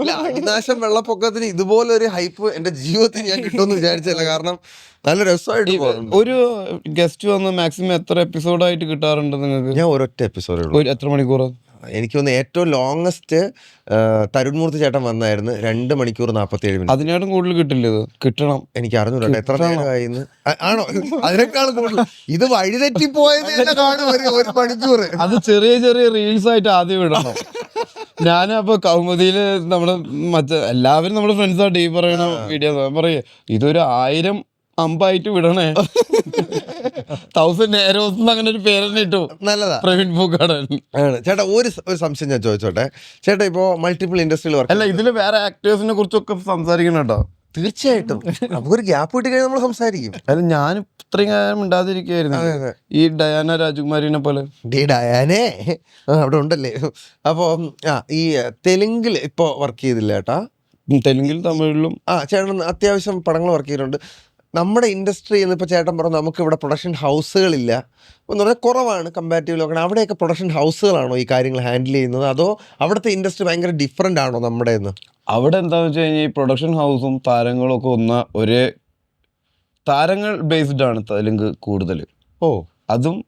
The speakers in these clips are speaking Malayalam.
അല്ല, അടിനാശം വെള്ളപ്പൊക്കത്തിന് ഇതുപോലെ ഒരു ഹൈപ്പ് എന്റെ ജീവിതത്തിൽ ഞാൻ കിട്ടുമെന്ന് വിചാരിച്ചല്ല. കാരണം നല്ല രസമായിട്ട് പോകുന്നുണ്ട്. ഒരു ഗസ്റ്റ് വന്ന് മാക്സിമം എത്ര എപ്പിസോഡായിട്ട് കിട്ടാറുണ്ട് നിങ്ങൾക്ക്? ഞാൻ ഒരൊറ്റ എപ്പിസോഡേ ഉള്ളൂ. എത്ര മണിക്കൂർ? എനിക്ക് തോന്നുന്നു ഏറ്റവും ലോങ്ങസ്റ്റ് തരുൺമൂർത്തി ചേട്ടൻ വന്നായിരുന്നു 2 മണിക്കൂർ 47 മിനിറ്റ്. അതിനായിട്ടും കൂടുതൽ കിട്ടില്ല. ഇത് കിട്ടണം. എനിക്ക് അറിഞ്ഞൂടാ എത്ര നേരമായിന്ന്. ആണോ? അതിനേക്കാൾ കൂടുതൽ ഇത് വഴിതെറ്റിപ്പോയത് തന്നെ കാണും 1 മണിക്കൂർ. അത് ചെറിയ ചെറിയ റീൽസ് ആയിട്ട് ആദ്യം ഇടണം. ഞാനപ്പോ കൗമുദിയില് നമ്മള് എല്ലാവരും നമ്മുടെ ഫ്രണ്ട്സ് ആയിട്ട് ഈ പറയണ വീഡിയോ പറയേ ഇതൊരു 1000 അമ്പായിട്ട് വിടണേ. 1000 നേരോസ് അങ്ങനെ ഒരു പേര് തന്നെ ഇട്ടു. നല്ലതാ. പ്രവീൺ പൂക്കാടൻ ആണ്. ചേട്ടാ ഒരു സംശയം ഞാൻ ചോദിച്ചോട്ടെ. ചേട്ടാ ഇപ്പോ മൾട്ടിപ്പിൾ ഇൻഡസ്ട്രിയിൽ വർക്ക് അല്ല, ഇതില് വേറെ ആക്ടേഴ്സിനെ കുറിച്ചൊക്കെ സംസാരിക്കണം കേട്ടോ. തീർച്ചയായിട്ടും നമുക്കൊരു ഗ്യാപ്പ് കിട്ടി കഴിഞ്ഞാൽ നമ്മൾ സംസാരിക്കും. അല്ല, ഞാൻ ഇത്രയും കാലം മിണ്ടാതിരിക്കുകയായിരുന്നു. ഈ ഡയാന രാജകുമാരിനെ പോലെ. ഡയാനേ അവിടെ ഉണ്ടല്ലേ. അപ്പോ ഈ തെലുങ്കിൽ ഇപ്പൊ വർക്ക് ചെയ്തില്ല ചേട്ടാ? തെലുങ്കിൽ തമിഴിലും ചേട്ടൻ അത്യാവശ്യം പടങ്ങൾ വർക്ക് ചെയ്തിട്ടുണ്ട്. നമ്മുടെ ഇൻഡസ്ട്രി എന്നിപ്പോൾ ചേട്ടൻ പറഞ്ഞു നമുക്ക് ഇവിടെ പ്രൊഡക്ഷൻ ഹൗസുകളില്ല എന്ന് പറഞ്ഞാൽ കുറവാണ് കമ്പാരിറ്റീവ്ലി നോക്കണം. അവിടെയൊക്കെ പ്രൊഡക്ഷൻ ഹൗസുകളാണോ ഈ കാര്യങ്ങൾ ഹാൻഡിൽ ചെയ്യുന്നത്, അതോ അവിടുത്തെ ഇൻഡസ്ട്രി ഭയങ്കര ഡിഫറെൻ്റ് ആണോ നമ്മുടെ നിന്ന്? അവിടെ എന്താണെന്ന് വെച്ച് കഴിഞ്ഞാൽ ഈ പ്രൊഡക്ഷൻ ഹൗസും താരങ്ങളും ഒക്കെ ഒരേ താരങ്ങൾ ബേസ്ഡ് ആണ് തെലുങ്ക് കൂടുതൽ. അതും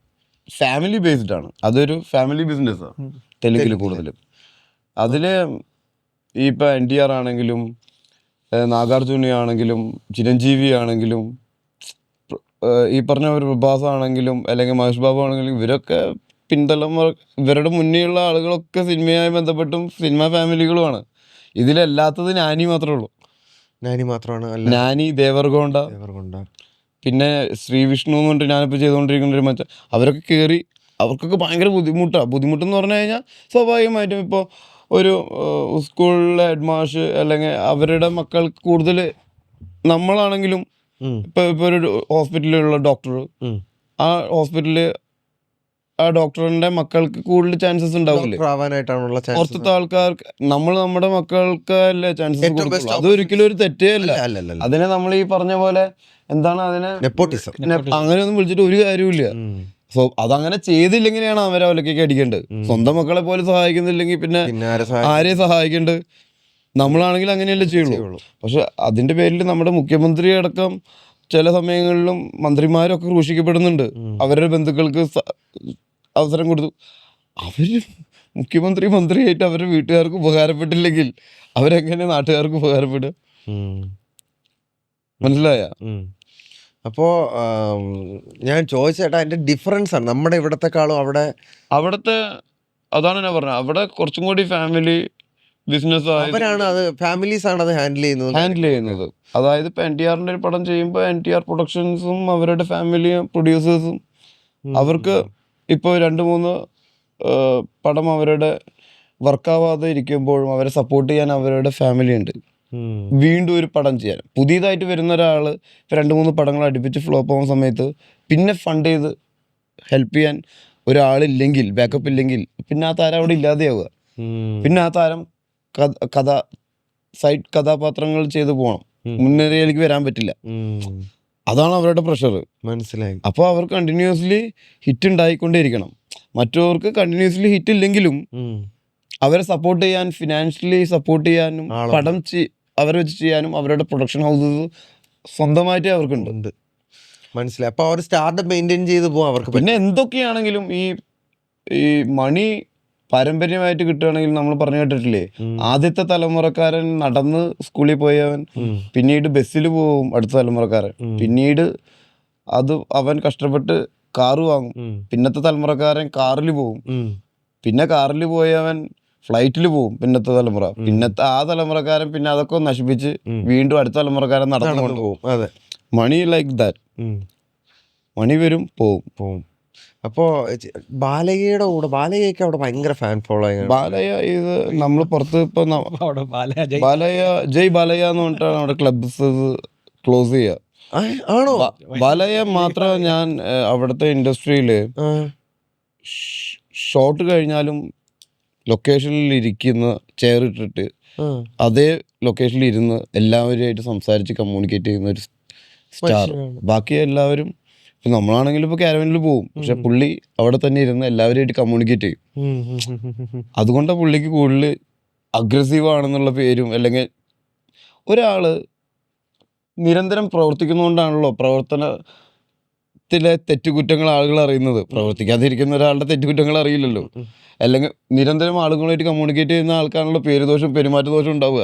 ഫാമിലി ബേസ്ഡ് ആണ്. അതൊരു ഫാമിലി ബിസിനസ്സാണ് തെലുങ്കിൽ കൂടുതലും. അതിൽ ഈ ഇപ്പം NTR ആണെങ്കിലും നാഗാർജുന ആണെങ്കിലും ചിരഞ്ജീവി ആണെങ്കിലും ഈ പറഞ്ഞ ഒരു പ്രഭാസ് ആണെങ്കിലും അല്ലെങ്കിൽ മഹേഷ് ബാബു ആണെങ്കിലും ഇവരൊക്കെ പിന്തലമുറ ഇവരുടെ മുന്നേയുള്ള ആളുകളൊക്കെ സിനിമയുമായി ബന്ധപ്പെട്ടും സിനിമ ഫാമിലികളുമാണ്. ഇതിലല്ലാത്തത് നാനി മാത്രമേ ഉള്ളൂ. നാനി മാത്രമാണ്. നാനി, ദേവർഗോണ്ട, പിന്നെ ശ്രീവിഷ്ണു എന്ന് പറഞ്ഞിട്ട് ഞാനിപ്പോൾ ചെയ്തുകൊണ്ടിരിക്കുന്ന ഒരു മറ്റേ അവരൊക്കെ കയറി അവർക്കൊക്കെ ഭയങ്കര ബുദ്ധിമുട്ടെന്ന് പറഞ്ഞു കഴിഞ്ഞാൽ സ്വാഭാവികമായിട്ടും ഇപ്പോൾ ഒരു സ്കൂളിലെ ഹെഡ് മാഷ് അല്ലെങ്കിൽ അവരുടെ മക്കൾക്ക് കൂടുതൽ നമ്മളാണെങ്കിലും ഇപ്പോൾ ഒരു ഹോസ്പിറ്റലിലുള്ള ഡോക്ടർ, ആ ഹോസ്പിറ്റലിൽ ആ ഡോക്ടറിന്റെ മക്കൾക്ക് കൂടുതൽ ചാൻസസ് ഉണ്ടാവില്ലേ പുറത്തത്തെ ആൾക്കാർക്ക്. നമ്മുടെ മക്കൾക്ക് അല്ലേ ചാൻസസ് കൊടുക്കുള്ളൂ. അതൊരിക്കലും ഒരു തെറ്റേ അല്ല. അതിനെ നമ്മൾ ഈ പറഞ്ഞ പോലെ എന്താണ് അതിനെ അങ്ങനെയൊന്നും വിളിച്ചിട്ട് ഒരു കാര്യമില്ല. സോ അതങ്ങനെ ചെയ്തില്ലെങ്കിലാണ് അവരെ ഒലക്കൊക്കെ അടിക്കേണ്ടത്. സ്വന്തം മക്കളെ പോലെ സഹായിക്കുന്നില്ലെങ്കിൽ പിന്നെ ആരെയും സഹായിക്കേണ്ടത്? നമ്മളാണെങ്കിൽ അങ്ങനെയല്ലേ ചെയ്യുള്ളൂ. പക്ഷെ അതിന്റെ പേരിൽ നമ്മുടെ മുഖ്യമന്ത്രി അടക്കം ചില സമയങ്ങളിലും മന്ത്രിമാരൊക്കെ ക്രൂശിക്കപ്പെടുന്നുണ്ട്. അവരുടെ ബന്ധുക്കൾക്ക് അവസരം കൊടുത്തു. അവര് മന്ത്രിയായിട്ട് അവരുടെ വീട്ടുകാർക്ക് ഉപകാരപ്പെട്ടില്ലെങ്കിൽ അവരെങ്ങനെ നാട്ടുകാർക്ക് ഉപകാരപ്പെടുക? മനസ്സിലായ? അപ്പോൾ ഞാൻ ചോദിച്ചേട്ടാ അതിന്റെ ഡിഫറൻസ് ആണ് നമ്മുടെ ഇവിടത്തെക്കാളും അവിടത്തെ അതാണ് ഞാൻ പറഞ്ഞത്. അവിടെ കുറച്ചും കൂടി ഫാമിലി ബിസിനസ് അവരാണ് അത് ഫാമിലീസ് ആണ് അത് ഹാൻഡിൽ ചെയ്യുന്നത്. അതായത് ഇപ്പൊ NTRന്റെ ഒരു പടം ചെയ്യുമ്പോൾ NTR പ്രൊഡക്ഷൻസും അവരുടെ ഫാമിലി പ്രൊഡ്യൂസേഴ്സും അവർക്ക് ഇപ്പോൾ 2-3 പടം അവരുടെ വർക്കാവാതെ ഇരിക്കുമ്പോഴും അവരെ സപ്പോർട്ട് ചെയ്യാൻ അവരുടെ ഫാമിലി ഉണ്ട്. വീണ്ടും ഒരു പടം ചെയ്യാൻ പുതിയതായിട്ട് വരുന്ന ഒരാൾ 2-3 പടങ്ങൾ അടുപ്പിച്ച് ഫ്ലോപ്പ് ആവുന്ന സമയത്ത് പിന്നെ ഫണ്ട് ചെയ്ത് ഹെൽപ്പ് ചെയ്യാൻ ഒരാളില്ലെങ്കിൽ, ബാക്കപ്പ് ഇല്ലെങ്കിൽ പിന്നെ ആ താരം അവിടെ ഇല്ലാതെയാവുക. പിന്നെ ആ താരം സൈഡ് കഥാപാത്രങ്ങൾ ചെയ്ത് പോകണം, മുൻനിരയിലേക്ക് വരാൻ പറ്റില്ല. അതാണ് അവരുടെ പ്രഷർ. മനസ്സിലായി. അപ്പോൾ അവർ കണ്ടിന്യൂസ്ലി ഹിറ്റ് ഉണ്ടായിക്കൊണ്ടേയിരിക്കണം. മറ്റവർക്ക് കണ്ടിന്യൂസ്ലി ഹിറ്റ് ഇല്ലെങ്കിലും അവരെ സപ്പോർട്ട് ചെയ്യാൻ, ഫിനാൻഷ്യലി സപ്പോർട്ട് ചെയ്യാനും, പടം അവരെ വെച്ച് ചെയ്യാനും അവരുടെ പ്രൊഡക്ഷൻ ഹൗസസ് സ്വന്തമായിട്ട് അവർക്കുണ്ട്. മനസ്സിലായി. അപ്പോൾ അവർ സ്റ്റാർട്ടപ്പ് മെയിൻറ്റെയിൻ ചെയ്ത് പോകാം അവർക്ക്. പിന്നെ എന്തൊക്കെയാണെങ്കിലും ഈ മണി പാരമ്പര്യമായിട്ട് കിട്ടുകയാണെങ്കിൽ നമ്മൾ പറഞ്ഞു കേട്ടിട്ടില്ലേ, ആദ്യത്തെ തലമുറക്കാരൻ നടന്ന് സ്കൂളിൽ പോയവൻ പിന്നീട് ബസ്സിൽ പോവും, അടുത്ത തലമുറക്കാരൻ പിന്നീട് അവൻ കഷ്ടപ്പെട്ട് കാറ് വാങ്ങും, പിന്നത്തെ തലമുറക്കാരൻ കാറിൽ പോവും, പിന്നെ കാറിൽ പോയവൻ ഫ്ലൈറ്റിൽ പോവും, പിന്നത്തെ തലമുറ, പിന്നത്തെ ആ തലമുറക്കാരൻ പിന്നെ അതൊക്കെ നശിപ്പിച്ച് വീണ്ടും അടുത്ത തലമുറക്കാരൻ നടന്നുകൊണ്ട് പോകും. മണി ലൈക്ക് ദാറ്റ്. മണി വരും പോവും. അപ്പോൾ ബാലയ്യയുടെ കൂടെ ബാലയ്യൊക്കെ അവിടെ ഭയങ്കര ഫാൻ ഫോളോയിങ്. ബാലയ്യ ഇത് നമ്മൾ പുറത്ത് ഇപ്പൊ ബാലയ്യ ജയ് ബാലയ്യ എന്ന് പറഞ്ഞിട്ടാണ് അവിടെ ക്ലബ്സ് ക്ലോസ് ചെയ്യുക. ആണോ? ബാലയ്യ മാത്രം ഞാൻ അവിടുത്തെ ഇൻഡസ്ട്രിയില് ഷോട്ട് കഴിഞ്ഞാലും ലൊക്കേഷനിൽ ഇരിക്കുന്ന ചെയർ ഇട്ടിട്ട് അതേ ലൊക്കേഷനിൽ ഇരുന്ന് എല്ലാവരുമായിട്ട് സംസാരിച്ച് കമ്മ്യൂണിക്കേറ്റ് ചെയ്യുന്ന ഒരു സ്റ്റാർ. ബാക്കി എല്ലാവരും ഇപ്പം നമ്മളാണെങ്കിലും ഇപ്പോൾ കാരവനിൽ പോകും, പക്ഷെ പുള്ളി അവിടെ തന്നെ ഇരുന്ന് എല്ലാവരുമായിട്ട് കമ്മ്യൂണിക്കേറ്റ് ചെയ്യും. അതുകൊണ്ടാണ് പുള്ളിക്ക് കൂടുതൽ അഗ്രസീവ് ആണെന്നുള്ള പേരും, അല്ലെങ്കിൽ ഒരാൾ നിരന്തരം പ്രവർത്തിക്കുന്നതുകൊണ്ടാണല്ലോ പ്രവർത്തനത്തിലെ തെറ്റുകുറ്റങ്ങൾ ആളുകൾ അറിയുന്നത്. പ്രവർത്തിക്കാതിരിക്കുന്ന ഒരാളുടെ തെറ്റുകുറ്റങ്ങൾ അറിയില്ലല്ലോ. അല്ലെങ്കിൽ നിരന്തരം ആളുകളുമായിട്ട് കമ്മ്യൂണിക്കേറ്റ് ചെയ്യുന്ന ആൾക്കാണല്ലോ പേരുദോഷം പെരുമാറ്റദോഷം ഉണ്ടാവുക,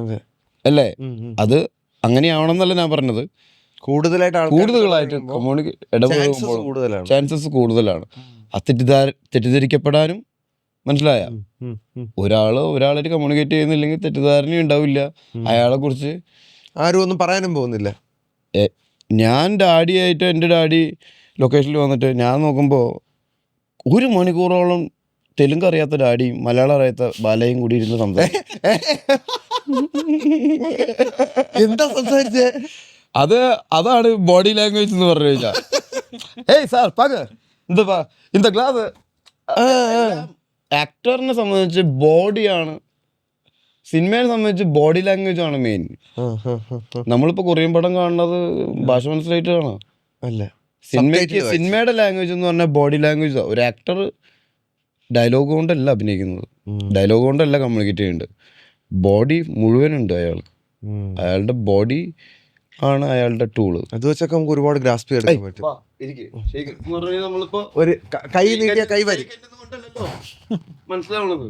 അതെ. അല്ലേ? അത് അങ്ങനെയാവണമെന്നല്ല ഞാൻ പറഞ്ഞത്. കൂടുതലായിട്ട് ഇടപെടുമ്പോൾ കൂടുതലാണ്. ചാൻസസ് കൂടുതലാണ്. ആ തെറ്റിദ്ധരിക്കപ്പെടാനും, മനസ്സിലായ, ഒരാളായിട്ട് കമ്മ്യൂണിക്കേറ്റ് ചെയ്യുന്നില്ലെങ്കിൽ തെറ്റിദ്ധാരണ ഉണ്ടാവില്ല അയാളെ കുറിച്ച്. ആരും ഒന്നും പറയാനും പോകുന്നില്ല. ഞാൻ ഡാഡിയായിട്ട് എൻ്റെ ഡാഡി ലൊക്കേഷനിൽ വന്നിട്ട് ഞാൻ നോക്കുമ്പോൾ 1 മണിക്കൂറോളം തെലുങ്ക് അറിയാത്ത ഡാഡിയും മലയാളം അറിയാത്ത ബാലയും കൂടി ഇരുന്ന് സംസാരിക്കും. എന്താ സംസാരിച്ചേ? അതാണ് ബോഡി ലാംഗ്വേജ് എന്ന് പറഞ്ഞു കഴിഞ്ഞാൽ. ഏയ് സാർ പാക എന്താ ഇന്ന ഗ്ലാസ്. ആക്ടറിനെ സംബന്ധിച്ച് ബോഡിയാണ്, സിനിമയെ സംബന്ധിച്ച് ബോഡി ലാംഗ്വേജ് ആണ് മെയിൻ. നമ്മളിപ്പോൾ കൊറിയൻ പടം കാണുന്നത് ഭാഷ മനസ്സിലായിട്ട് കാണാം. അല്ല, സിനിമയുടെ ലാംഗ്വേജ് എന്ന് പറഞ്ഞാൽ ബോഡി ലാംഗ്വേജ്. ഒരു ആക്ടർ ഡയലോഗ് കൊണ്ടല്ല അഭിനയിക്കുന്നത്, ഡയലോഗ് കൊണ്ടല്ല കമ്മ്യൂണിക്കേറ്റ് ചെയ്യുന്നുണ്ട്, ബോഡി മുഴുവനുണ്ട് അയാൾക്ക്. അയാളുടെ ബോഡി ആണ് അയാളുടെ ടൂള്. അത് വെച്ചൊക്കെ നമുക്ക് ഒരുപാട് ഗ്രാസ്പ് ചെയ്തെടുക്കാൻ പറ്റും. ഒരു കൈ നീട്ടിയ കൈ വരും,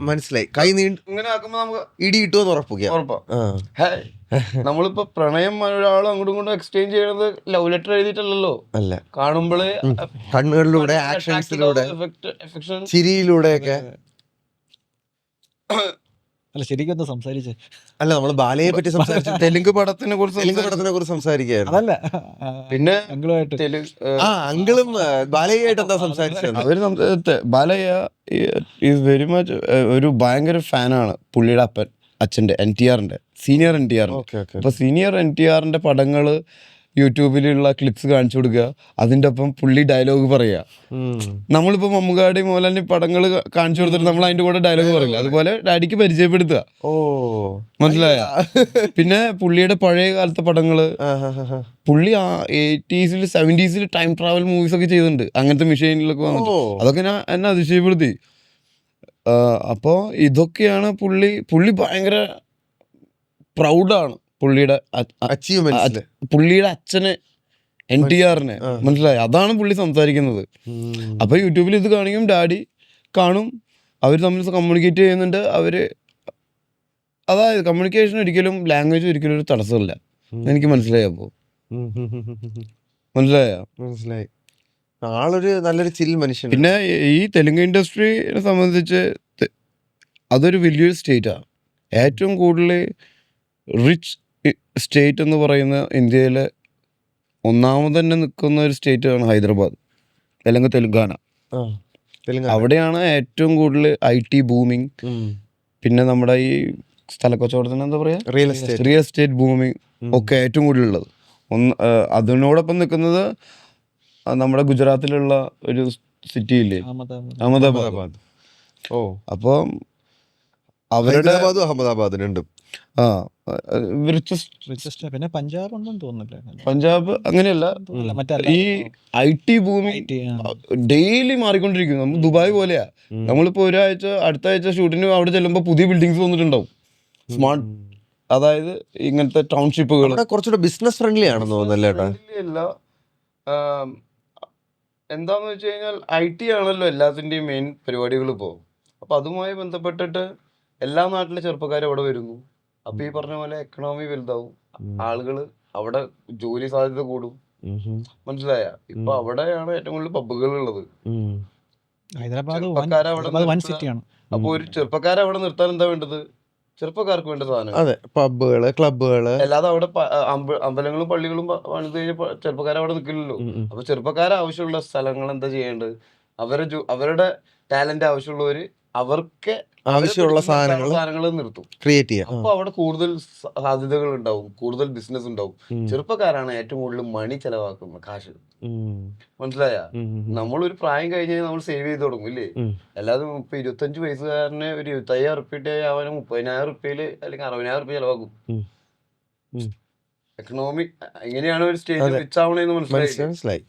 മനസ്സിലായി. കൈ നീണ്ട് ഇങ്ങനെ ആക്കുമ്പോ നമുക്ക് ഇടി കിട്ടുമെന്ന് ഉറപ്പിക്കാം. നമ്മളിപ്പോ പ്രണയം ഒരാളും അങ്ങോട്ടും ഇങ്ങോട്ടും എക്സ്ചേഞ്ച് ചെയ്യണത് ലവ് ലെറ്റർ എഴുതിയിട്ടല്ലോ, അല്ല, കാണുമ്പോഴേ കണ്ണുകളിലൂടെ, ആക്ഷൻസിലൂടെ, ചിരിയിലൂടെയൊക്കെ. അല്ല, ശരിക്കും എന്താ സംസാരിച്ചേ? അല്ല, നമ്മള് ബാലയെ പറ്റി സംസാരിച്ചു, തെലുങ്ക് പടത്തിനെ കുറിച്ച് സംസാരിക്കുകയായിരുന്നു. അതല്ല, പിന്നെ അങ്കിളുമായിട്ട് അങ്കിളും ബാലയായിട്ട് എന്താ സംസാരിച്ചത്? അവര് ബാലയ്യ ഈസ് വെരി മച്ച് ഒരു ഭയങ്കര ഫാനാണ് പുള്ളിയുടെ അച്ഛൻ്റെ NTRന്റെ, സീനിയർ NTRന്റെ. അപ്പൊ സീനിയർ NTRന്റെ പടങ്ങള് യൂട്യൂബിലുള്ള ക്ലിപ്സ് കാണിച്ചു കൊടുക്കുക, അതിൻ്റെ ഒപ്പം പുള്ളി ഡയലോഗ് പറയുക. നമ്മളിപ്പോൾ മമ്മൂക്കാടെയും മോഹൻലാലിന്റെയും പടങ്ങൾ കാണിച്ചു കൊടുത്തിട്ട് നമ്മൾ അതിൻ്റെ കൂടെ ഡയലോഗ് പറയില്ല, അതുപോലെ ഡാഡിക്ക് പരിചയപ്പെടുത്തുക. മനസ്സിലായ? പിന്നെ പുള്ളിയുടെ പഴയ കാലത്തെ പടങ്ങള്, പുള്ളി 80s 70s time travel movies ഒക്കെ ചെയ്തിട്ടുണ്ട്, അങ്ങനത്തെ മെഷീനിലൊക്കെ വന്നിട്ട്. അതൊക്കെ എന്നെ അതിശയപ്പെടുത്തി. അപ്പോൾ ഇതൊക്കെയാണ് പുള്ളി ഭയങ്കര പ്രൗഡാണ് പുള്ളിയുടെ പുള്ളിയുടെ അച്ഛന് NTRനെ, മനസ്സിലായി? അതാണ് പുള്ളി സംസാരിക്കുന്നത്. അപ്പൊ യൂട്യൂബിൽ ഇത് കാണിക്കും, ഡാഡി കാണും, അവർ തമ്മിൽ കമ്മ്യൂണിക്കേറ്റ് ചെയ്യുന്നുണ്ട്. അതായത് കമ്മ്യൂണിക്കേഷൻ ഒരിക്കലും, ലാംഗ്വേജ് ഒരിക്കലും ഒരു തടസ്സമില്ല. എനിക്ക് മനസ്സിലായി. അപ്പോ മനസ്സിലായി. ആളൊരു നല്ലൊരു ചിൽ മനുഷ്യൻ. പിന്നെ ഈ തെലുങ്ക് ഇൻഡസ്ട്രിയെ സംബന്ധിച്ച് അതൊരു വലിയൊരു സ്റ്റേറ്റാണ്. ഏറ്റവും കൂടുതൽ റിച്ച് സ്റ്റേറ്റ് എന്ന് പറയുന്ന ഇന്ത്യയിലെ ഒന്നാമത് തന്നെ നിൽക്കുന്ന ഒരു സ്റ്റേറ്റാണ് ഹൈദരാബാദ്, അല്ലെങ്കിൽ തെലുങ്കാന. അവിടെയാണ് ഏറ്റവും കൂടുതൽ IT ബൂമിങ്. പിന്നെ നമ്മുടെ ഈ സ്ഥലക്കച്ചവടത്തിന് എന്താ പറയാ, റിയൽ എസ്റ്റേറ്റ് ബൂമിങ് ഒക്കെ ഏറ്റവും കൂടുതലുള്ളത്. അതിനോടൊപ്പം നിൽക്കുന്നത് നമ്മുടെ ഗുജറാത്തിലുള്ള ഒരു സിറ്റി ഇല്ലേ, അഹമ്മദാബാദ്. അപ്പം അവരുടെ അഹമ്മദാബാദ് രണ്ടും പിന്നെ പഞ്ചാബ് ഉണ്ടെന്ന് തോന്നുന്നില്ല. പഞ്ചാബ് അങ്ങനെയല്ല, ഈ IT ഭൂമി ഡെയിലി മാറിക്കൊണ്ടിരിക്കും. നമ്മൾ ദുബായ് പോലെയാ. നമ്മളിപ്പോ അടുത്ത ആഴ്ച ഷൂട്ടിന് അവിടെ ചെല്ലുമ്പോൾ പുതിയ ബിൽഡിങ്സ് വന്നിട്ടുണ്ടാവും, സ്മാർട്ട്. അതായത് ഇങ്ങനത്തെ ടൗൺഷിപ്പുകൾ കുറച്ചുകൂടെ ബിസിനസ് ഫ്രണ്ട്ലി ആണെന്ന് തോന്നുന്നല്ലേ? എന്താന്ന് വെച്ച് കഴിഞ്ഞാൽ IT ആണല്ലോ എല്ലാത്തിന്റെയും മെയിൻ പരിപാടികൾ ഇപ്പോ. അപ്പൊ അതുമായി ബന്ധപ്പെട്ടിട്ട് എല്ലാ നാട്ടിലെ ചെറുപ്പക്കാരും അവിടെ വരുന്നു. അപ്പൊ ഈ പറഞ്ഞ പോലെ എക്കണോമി വലുതാവും, ആളുകള് അവിടെ ജോലി സാധ്യത കൂടും. മനസ്സിലായ? ഇപ്പൊ അവിടെയാണ് ഏറ്റവും കൂടുതൽ പബ്ബുകൾ ഉള്ളത്. അപ്പൊ ഒരു ചെറുപ്പക്കാരെ അവിടെ നിർത്താൻ എന്താ വേണ്ടത്? ചെറുപ്പക്കാർക്ക് വേണ്ട സാധനം, അതെ, പബ്ബുകള്, ക്ലബ്ബുകള്. അല്ലാതെ അവിടെ അമ്പലങ്ങളും പള്ളികളും പണിത് കഴിഞ്ഞാൽ ചെറുപ്പക്കാരെ അവിടെ നിൽക്കില്ലല്ലോ. അപ്പൊ ചെറുപ്പക്കാരെ ആവശ്യമുള്ള സ്ഥലങ്ങൾ എന്താ ചെയ്യേണ്ടത്? അവരുടെ ടാലന്റ് ആവശ്യമുള്ളവര് അവർക്ക് ആവശ്യമുള്ള സാധനങ്ങൾ നിർത്തും, ക്രിയേറ്റ് ചെയ്യാം. അപ്പൊ അവിടെ കൂടുതൽ സാധ്യതകൾ ഉണ്ടാവും, കൂടുതൽ ബിസിനസ് ഉണ്ടാവും. ചെറുപ്പക്കാരാണ് ഏറ്റവും കൂടുതൽ മണി ചെലവാക്കുന്നത്, കാശ്. മനസ്സിലായ? നമ്മളൊരു പ്രായം കഴിഞ്ഞ് നമ്മൾ സേവ് ചെയ്ത് തുടങ്ങും, ഇല്ലേ? അല്ലാതെ ഇപ്പൊ 25 വയസ്സുകാരനെ ഒരു 25,000 ഉറുപ്പിട്ട് അവന് 30,000 ഉറുപ്പിയില് അല്ലെങ്കിൽ 60,000 ഉറുപ്പിക ചെലവാക്കും. എക്കണോമി എങ്ങനെയാണ് ഒരു സ്റ്റേജ് പിച്ച് ആവണേന്ന് മനസ്സിലായി.